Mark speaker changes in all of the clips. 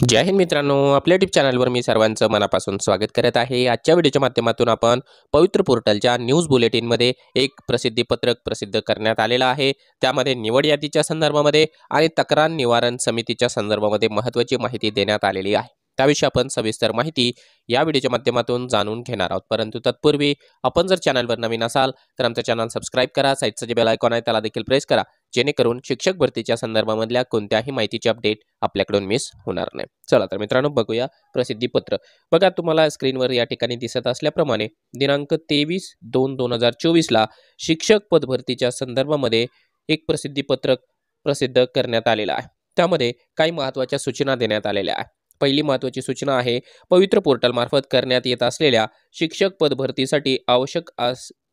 Speaker 1: जय हिंद मित्रांनो, आपल्या यूट्यूब चॅनलवर मी सर्वांचं मनापासून स्वागत करत आहे। आजच्या व्हिडिओच्या माध्यमातून आपण पवित्र पोर्टलच्या न्यूज बुलेटिनमध्ये एक प्रसिद्धी पत्रक प्रसिद्ध करण्यात आलेलं आहे। त्यामध्ये निवड यादीच्या संदर्भामध्ये आणि तक्रार निवारण समितीच्या संदर्भामध्ये महत्त्वाची माहिती देण्यात आलेली आहे। त्याविषयी आपण सविस्तर माहिती या व्हिडिओच्या माध्यमातून जाणून घेणार आहोत। परंतु तत्पूर्वी आपण जर चॅनलवर नवीन असाल तर आमचं चॅनल सबस्क्राइब करा, साइडचं जे बेल आयकॉन आहे त्याला देखील प्रेस करा, जेणेकरून शिक्षक भरतीच्या संदर्भामधल्या कोणत्याही माहितीची अपडेट आपल्याकडून मिस होणार नाही। चला तर मित्रांनो, बघूया प्रसिद्धीपत्र। बघा, तुम्हाला स्क्रीनवर या ठिकाणी दिसत असल्याप्रमाणे दिनांक 23/2/2024 ला शिक्षक पदभरतीच्या संदर्भामध्ये एक प्रसिद्धीपत्रक प्रसिद्ध करण्यात आलेला आहे। त्यामध्ये काही महत्त्वाच्या सूचना देण्यात आलेल्या आहेत। पहिली महत्त्वाची सूचना आहे, पवित्र पोर्टल मार्फत करण्यात येत असलेल्या शिक्षक पदभरतीसाठी आवश्यक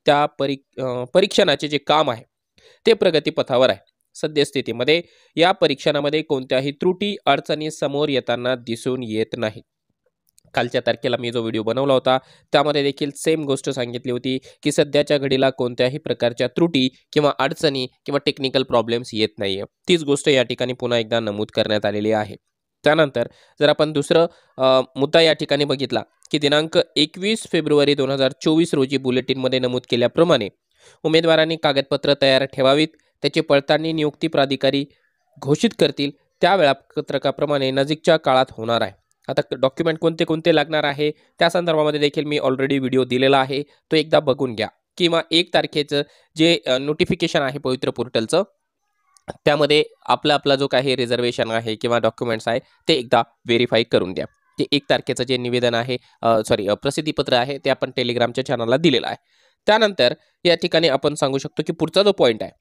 Speaker 1: त्या परीक्षणाचे जे काम आहे ते प्रगतीपथावर आहे। सद्यस्थितीमध्ये या परीक्षणामध्ये कोणत्याही त्रुटी अडचणी समोर येताना दिसून येत नाही। कालच्या तारखेला मी जो व्हिडिओ बनवला होता त्यामध्ये देखील सेम गोष्ट सांगितली होती की सध्याच्या घडीला कोणत्याही प्रकारच्या त्रुटी किंवा अडचणी किंवा टेक्निकल प्रॉब्लेम्स येत नाहीये। तीच गोष्ट या ठिकाणी पुन्हा एकदा नमूद करण्यात आलेली आहे। त्यानंतर जर आपण दुसरं मुद्दा या ठिकाणी बघितला की दिनांक 21 फेब्रुवारी 2024 रोजी बुलेटिनमध्ये नमूद केल्याप्रमाणे उमेदवारांनी कागदपत्र तयार ठेवावीत। त्याची पडताळणी नियुक्ती प्राधिकारी घोषित करतील त्या वेळापत्रकाप्रमाणे नजीकच्या काळात होणार आहे। आता डॉक्युमेंट कोणते कोणते लागणार आहे त्या संदर्भामध्ये देखील मी ऑलरेडी व्हिडिओ दिलेला आहे, तो एकदा बघून घ्या। किंवा 1 तारखेचं जे नोटिफिकेशन आहे पवित्र पोर्टलचं त्यामध्ये आपला जो काही रिझर्वेशन आहे किंवा डॉक्युमेंट्स आहे ते एकदा व्हेरीफाय करून द्या। ते 1 तारखेचं जे निवेदन आहे प्रसिद्धीपत्र आहे ते आपण टेलिग्रामच्या चॅनलला दिलेलं आहे। त्यानंतर या ठिकाणी आपण सांगू शकतो की पुढचा जो पॉईंट आहे,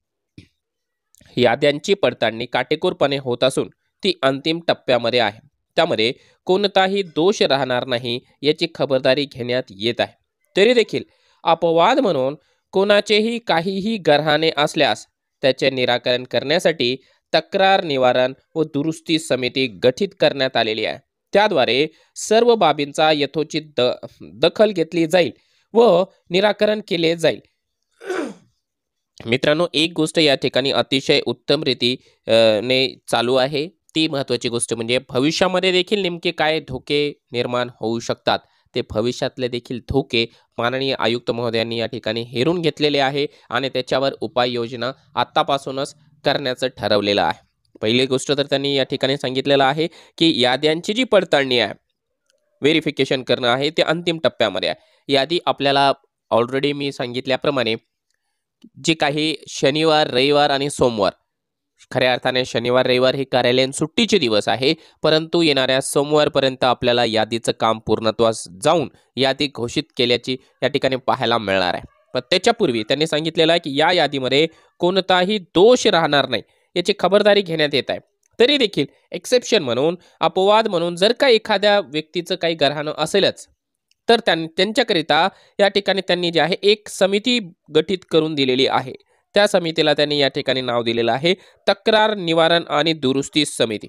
Speaker 1: याद्यांची पडताळणी काटेकोरपणे होत असून ती अंतिम टप्प्यामध्ये आहे। त्यामध्ये कोणताही दोष राहणार नाही याची खबरदारी घेण्यात येत आहे। तरी देखील अपवाद म्हणून कोणाचेही काहीही गरहाणे असल्यास त्याचे निराकरण करण्यासाठी तक्रार निवारण व दुरुस्ती समिती गठीत करण्यात आलेली आहे। त्याद्वारे सर्व बाबींचा यथोचित दखल घेतली जाईल व निराकरण केले जाईल। मित्रांनो, एक गोष्ट या ठिकाणी अतिशय उत्तम रीतीने चालू आहे। ती महत्त्वाची गोष्ट म्हणजे भविष्यामध्ये देखील नेमके काय धोके निर्माण होऊ शकतात ते भविष्यातले देखील धोके माननीय आयुक्त महोदयांनी या ठिकाणी हेरून घेतलेले आहे आणि त्याच्यावर उपाययोजना आत्तापासूनच करण्याचं ठरवलेलं आहे। पहिली गोष्ट तर त्यांनी या ठिकाणी सांगितलेलं आहे की याद्यांची जी पडताळणी आहे, व्हेरिफिकेशन करणं आहे ते अंतिम टप्प्यामध्ये आहे। यादी आपल्याला ऑलरेडी मी सांगितल्याप्रमाणे जे काही शनिवार, रविवार आणि सोमवार, खऱ्या अर्थाने शनिवार रविवार हे कार्यालयीन सुट्टीचे दिवस आहे, परंतु येणाऱ्या सोमवारपर्यंत आपल्याला यादीचं काम पूर्णत्वास जाऊन यादी घोषित केल्याची या ठिकाणी पाहायला मिळणार आहे। पण त्याच्यापूर्वी त्यांनी सांगितलेलं आहे की या यादीमध्ये कोणताही दोष राहणार नाही याची खबरदारी घेण्यात येत आहे। तरी देखील एक्सेप्शन म्हणून, अपवाद म्हणून जर का एखाद्या व्यक्तीचं काही गरहाणं असेलच तर त्यांच्याकरिता या ठिकाणी त्यांनी जे आहे एक समिती गठीत करून दिलेली आहे। त्या समितीला त्यांनी या ठिकाणी नाव दिलेलं आहे तक्रार निवारण आणि दुरुस्ती समिती।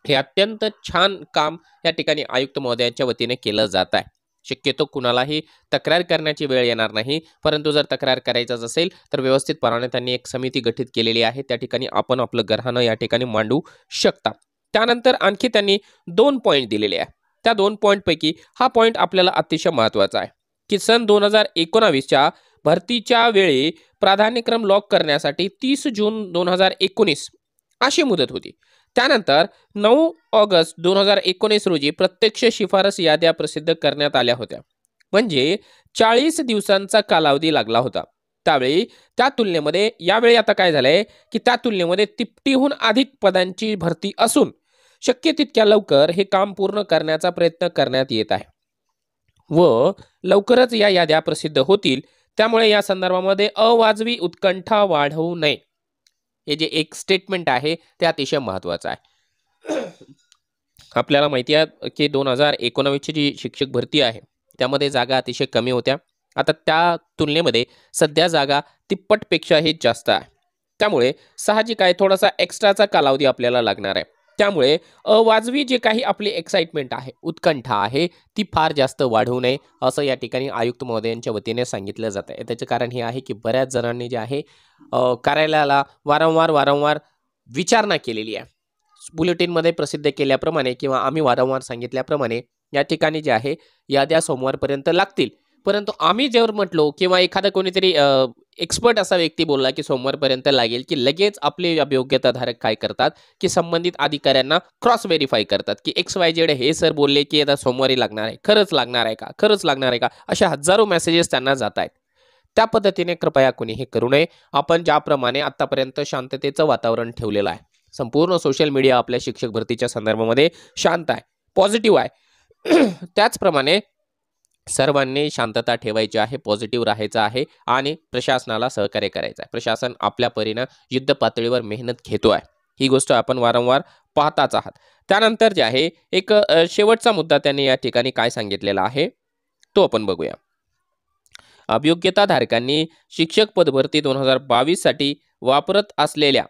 Speaker 1: हे अत्यंत छान काम या ठिकाणी आयुक्त महोदयांच्या वतीने केलं जात आहे। शक्यतो कुणालाही तक्रार करण्याची वेळ येणार नाही, परंतु जर तक्रार करायचं असेल तर व्यवस्थितपणे त्यांनी एक समिती गठीत केलेली आहे, त्या ठिकाणी आपण आपलं गरहाणं या ठिकाणी मांडू शकता। त्यानंतर आणखी त्यांनी 2 पॉईंट दिलेले आहे। त्या 2 पॉईंटपैकी हा पॉईंट आपल्याला अतिशय महत्त्वाचा आहे की सन 2019च्या भरतीच्या वेळी प्राधान्यक्रम लॉक करण्यासाठी 30 जून 2019 अशी मुदत होती। त्यानंतर 9 ऑगस्ट 2019 रोजी प्रत्यक्ष शिफारस याद्या प्रसिद्ध करण्यात आल्या होत्या, म्हणजे 40 दिवसांचा कालावधी लागला होता। त्यावेळी त्या तुलनेमध्ये यावेळी आता काय झालंय की त्या तुलनेमध्ये तिपटीहून अधिक पदांची भरती असून शक्य तितक्या लवकर हे काम पूर्ण करण्याचा प्रयत्न करण्यात येत आहे व लवकरच या याद्या प्रसिद्ध होतील। त्यामुळे या संदर्भामध्ये अवाजवी उत्कंठा वाढवू नये हे जे एक स्टेटमेंट आहे ते अतिशय महत्त्वाचं आहे। आपल्याला माहिती आहे की 2019ची जी शिक्षक भरती आहे त्यामध्ये जागा अतिशय कमी होत्या। आता त्या तुलनेमध्ये सध्या जागा तिप्पटपेक्षाही जास्त आहे। त्यामुळे साहजिक आहे थोडासा एक्स्ट्राचा कालावधी आपल्याला लागणार आहे। त्यामुळे अवाजवी जे काही आपली एक्साइटमेंट आहे, उत्कंठा आहे, ती फार जास्त वाढवू नये असं या ठिकाणी आयुक्त महोदयांच्या वतीने सांगितलं जातं आहे। त्याचं कारण हे आहे की बऱ्याच जणांनी जे आहे कार्यालयाला वारंवार विचारणा केलेली आहे। बुलेटिनमध्ये प्रसिद्ध केल्याप्रमाणे किंवा आम्ही वारंवार सांगितल्याप्रमाणे या ठिकाणी जे आहे याद्या सोमवारपर्यंत लागतील. परंतु आम्ही जर म्हटलो किंवा एखादा कोणीतरी एक्सपर्ट असा व्यक्ती बोलला की सोमवारपर्यंत लागेल, की लगेच आपले अभियोग्यताधारक काय करतात की संबंधित अधिकाऱ्यांना क्रॉस व्हेरीफाय करतात की XYZ हे सर बोलले की आता सोमवारी लागणार आहे, खरंच लागणार आहे का, खरंच लागणार आहे का, अशा हजारो मेसेजेस त्यांना जात आहेत. त्या पद्धतीने कृपया कोणीही करू नये. आपण ज्याप्रमाणे आतापर्यंत शांततेचं वातावरण ठेवलेलं आहे, संपूर्ण सोशल मीडिया आपल्या शिक्षक भरतीच्या संदर्भामध्ये शांत आहे, पॉझिटिव्ह आहे, त्याचप्रमाणे सर्वांनी शांतता ठेवायची आहे, पॉझिटिव्ह राहायचं आहे आणि प्रशासनाला सहकार्य करायचं आहे. प्रशासन आपल्या परीने युद्ध पातळीवर मेहनत घेतो आहे, ही गोष्ट आपण वारंवार पाहताच आहात. त्यानंतर जे आहे एक शेवटचा मुद्दा त्यांनी या ठिकाणी काय सांगितलेला आहे तो आपण बघूया. अभियोग्यताधारकांनी शिक्षक पदभरती 2022 साठी वापरत असलेल्या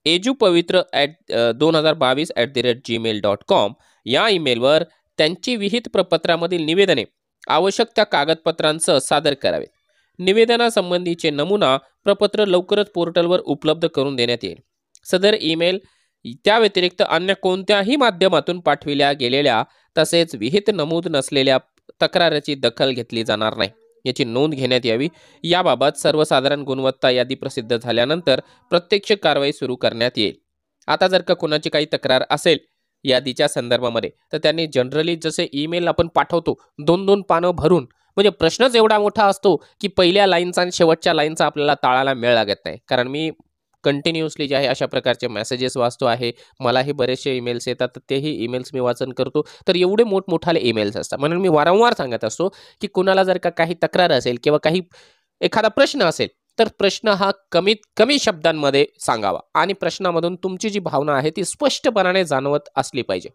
Speaker 1: edupavitra2022@gmail.com या ईमेलवर त्यांची विहित प्रपत्रामधील निवेदने आवश्यक त्या कागदपत्रांसह सादर करावेत. निवेदनासंबंधीचे नमुना प्रपत्र लवकरच पोर्टलवर उपलब्ध करून देण्यात येईल. सदर ईमेल त्या व्यतिरिक्त अन्य कोणत्याही माध्यमातून पाठविल्या गेलेल्या तसेच विहित नमूद नसलेल्या तक्रारीची दखल घेतली जाणार नाही, याची नोंद घेण्यात यावी. याबाबत सर्वसाधारण गुणवत्ता यादी प्रसिद्ध झाल्यानंतर प्रत्यक्ष कारवाई सुरू करण्यात येईल. आता जर का कोणाची काही तक्रार असेल यादीच्या संदर्भामध्ये तर त्यांनी जनरली जसे ईमेल आपण पाठवतो 2-2 पानं भरून, म्हणजे प्रश्नच एवढा मोठा असतो की पहिल्या लाईनचा आणि शेवटच्या लाईनचा आपल्याला ताळाला मेळ लागत नाही. कारण मी कंटिन्युअसली जे आहे अशा प्रकारचे मेसेजेस वाचतो आहे, मलाही बरेचसे ईमेल्स येतात, तर तेही ईमेल्स मी वाचन करतो. तर एवढे मोठमोठाले ईमेल्स असतात. म्हणून मी वारंवार सांगत असतो की कुणाला जर का काही तक्रार असेल किंवा काही एखादा प्रश्न असेल तर प्रश्न हा कमीत कमी शब्दांमध्ये सांगावा आणि प्रश्नामधून तुमची जी भावना आहे ती स्पष्टपणाने जाणवत असली पाहिजे.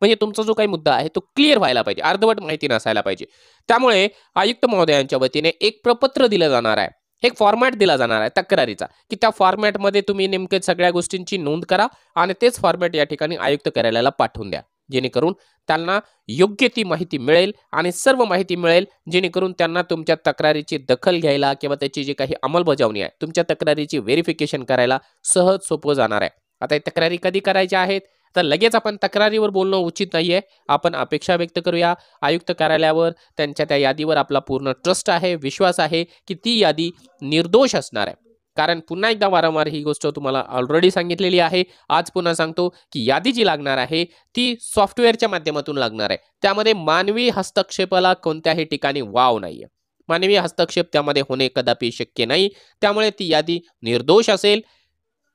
Speaker 1: म्हणजे तुमचा जो काही मुद्दा आहे तो क्लिअर व्हायला पाहिजे, अर्धवट माहिती नसायला पाहिजे. त्यामुळे आयुक्त महोदयांच्या वतीने एक प्रपत्र दिलं जाणार आहे, एक फॉर्मॅट दिला जाणार आहे तक्रारीचा, की त्या फॉर्मॅटमध्ये तुम्ही नेमके सगळ्या गोष्टींची नोंद करा आणि तेच फॉर्मॅट या ठिकाणी आयुक्त कार्यालयाला पाठवून द्या, जेणेकरून त्यांना योग्य ती माहिती मिळेल आणि सर्व माहिती मिळेल, जेणेकरून त्यांना तुमच्या तक्रारीची दखल घ्यायला किंवा त्याची जी काही अंमलबजावणी आहे तुमच्या तक्रारीची व्हेरिफिकेशन करायला सहज सोपं जाणार आहे. आता तक्रारी कधी करायच्या आहेत तर लगेच आपण तक्रारीवर बोलणं उचित नाहीये. आपण अपेक्षा व्यक्त करूया आयुक्त कार्यालयावर, त्यांच्या त्या यादीवर आपला पूर्ण ट्रस्ट आहे, विश्वास आहे की ती यादी निर्दोष असणार आहे. कारण पुन्हा एकदा वारंवार ही गोष्ट तुम्हाला ऑलरेडी सांगितलेली आहे, आज पुन्हा सांगतो की यादी जी लागणार आहे ती सॉफ्टवेअरच्या माध्यमातून लागणार आहे. त्यामध्ये मानवी हस्तक्षेपाला कोणत्याही ठिकाणी वाव नाहीये. मानवी हस्तक्षेप त्यामध्ये होणे कदापि शक्य नाही. त्यामुळे ती यादी निर्दोष असेल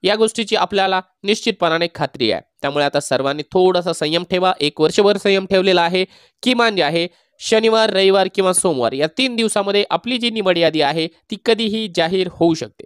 Speaker 1: या गोष्टीची आपल्याला निश्चितपणाने खात्री आहे. त्यामुळे आता सर्वांनी थोडासा संयम ठेवा. 1 वर्षभर संयम ठेवलेला आहे. किमान जे आहे शनिवार, रविवार किंवा सोमवार या 3 दिवसामध्ये आपली जी निवड यादी आहे ती कधीही जाहीर होऊ शकते.